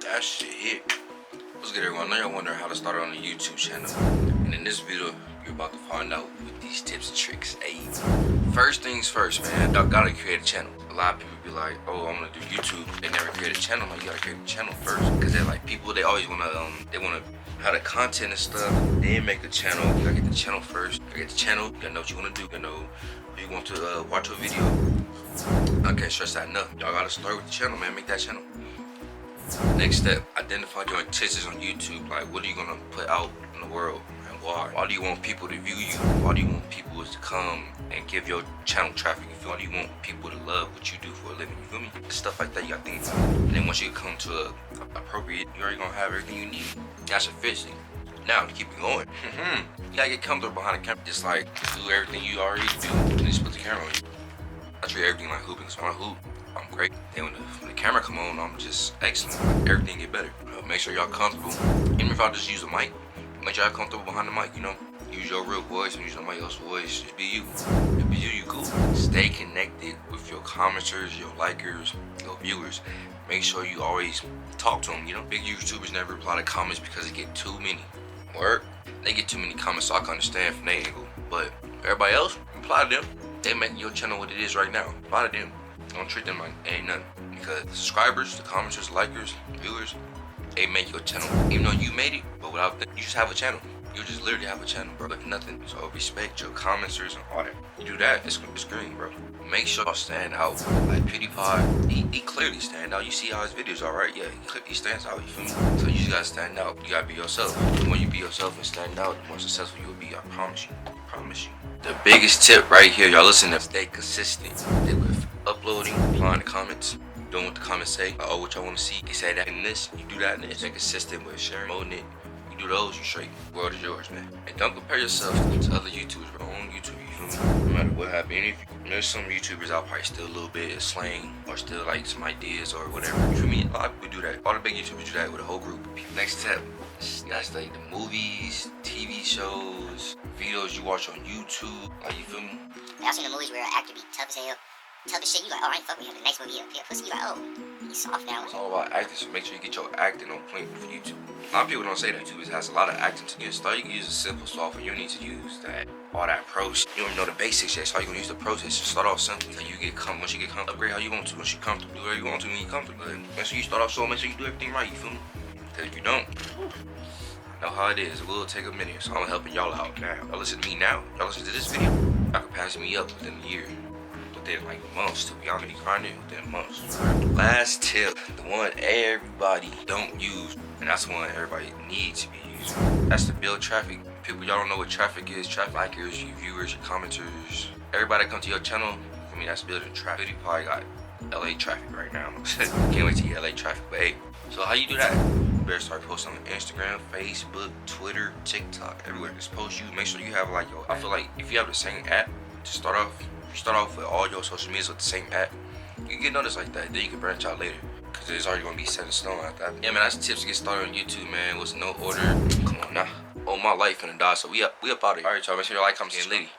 That shit hit. What's good, everyone? I know y'all wondering how to start on a YouTube channel. And in this video, you're about to find out with these tips and tricks. Hey, first things first, man. Y'all gotta create a channel. A lot of people be like, oh, I'm gonna do YouTube. They never create a channel. Like, you gotta create a channel first. Cause they're like, people, they always wanna, have the content and stuff. Then make a channel. You gotta get the channel first. You gotta get the channel. You gotta know what you wanna do. You gotta know who you want to watch a video. I can't stress that enough. Y'all gotta start with the channel, man. Make that channel. Next step, identify your intentions on YouTube. Like, what are you gonna put out in the world and why? Why do you want people to view you? Why do you want people to come and give your channel traffic? You feel? Why do you want people to love what you do for a living? You feel me? Stuff like that you gotta think about. And then once you come to a appropriate, you're already gonna have everything you need. That's sufficient. Now to keep it going, you gotta get comfortable behind the camera. Just like do everything you already do, and just put the camera on you. I treat everything like hooping. So when I hoop, I'm great. Then when the camera come on, I'm just excellent. Everything get better. Make sure y'all comfortable. Even if I just use a mic, make sure y'all comfortable behind the mic, you know? Use your real voice and use somebody else's voice. Just be you. Just be you cool. Stay connected with your commenters, your likers, your viewers. Make sure you always talk to them, you know? Big YouTubers never reply to comments because they get too many. Work. They get too many comments, so I can understand from their angle. But everybody else, reply to them. They making your channel what it is right now. Reply to them. Don't treat them like they ain't nothing. Because the subscribers, the commenters, likers, viewers, they make your channel. Even though you made it, but without them, you just have a channel. You just literally have a channel, bro. Like nothing. So respect your commenters and all that. You do that, it's green, bro. Make sure y'all stand out. Like PewDiePie, he clearly stand out. You see how his videos are, right? Yeah, he stands out, you feel me? So you just gotta stand out. You gotta be yourself. The more you be yourself and stand out, the more successful you will be. I promise you. I promise you. The biggest tip right here, y'all listen to, stay consistent. Stay with uploading, replying to comments, doing what the comments say. Oh, what y'all want to see? They say that in this, you do that in this. Stay consistent with sharing, promoting it. You do those, you straight. The world is yours, man. And don't compare yourself to other YouTubers, bro. On YouTube, you feel me? No matter what happened, there's some YouTubers out probably still a little bit of slang or still like some ideas or whatever. You feel me? A lot of people do that. All the big YouTubers do that with a whole group of people. Next step, that's like the movies, TV shows, videos you watch on YouTube. Like, you feel me? I've seen the movies where an actor be tough as hell. Tough as shit, you like, oh, I ain't fuck with him. The next movie, he a pussy. You like, oh, he's soft now. It's all about acting, so make sure you get your acting on point for YouTube. A lot of people don't say that YouTube has a lot of acting to get started. You can use a simple software. You don't need to use all that pro shit. You don't even know the basics yet, so you can use the pro shit. Just start off simple. So you get once you get comfortable, upgrade how you want to. Once you comfortable, do whatever you want to when you comfortable. But make sure you start off slow. Make sure you do everything right. You feel me? Because if you don't, I know how it is. It will take a minute, so I'm helping y'all out now. Y'all listen to me now. Y'all listen to this video. Y'all can pass me up within a year. Within like months, to be honest, grinding within months. Last tip, the one everybody don't use, and that's the one everybody needs to be using. That's to build traffic. People, y'all don't know what traffic is. Traffic likers, your viewers, your commenters, everybody that come to your channel. I mean, that's building traffic. You probably got LA traffic right now. Can't wait to get LA traffic, but hey. So how you do that? You better start posting on Instagram, Facebook, Twitter, TikTok, everywhere. Just post you. Make sure you have like I feel like if you have the same app to start off. You start off with all your social medias with the same app, you can get noticed like that. Then you can branch out later, cause it's already gonna be set in stone after that. Yeah, man, that's tips to get started on YouTube, man. What's no order? Come on now. Oh, my life finna die, so we up out of here. All right, y'all. Make sure y'all like, comment, and litty.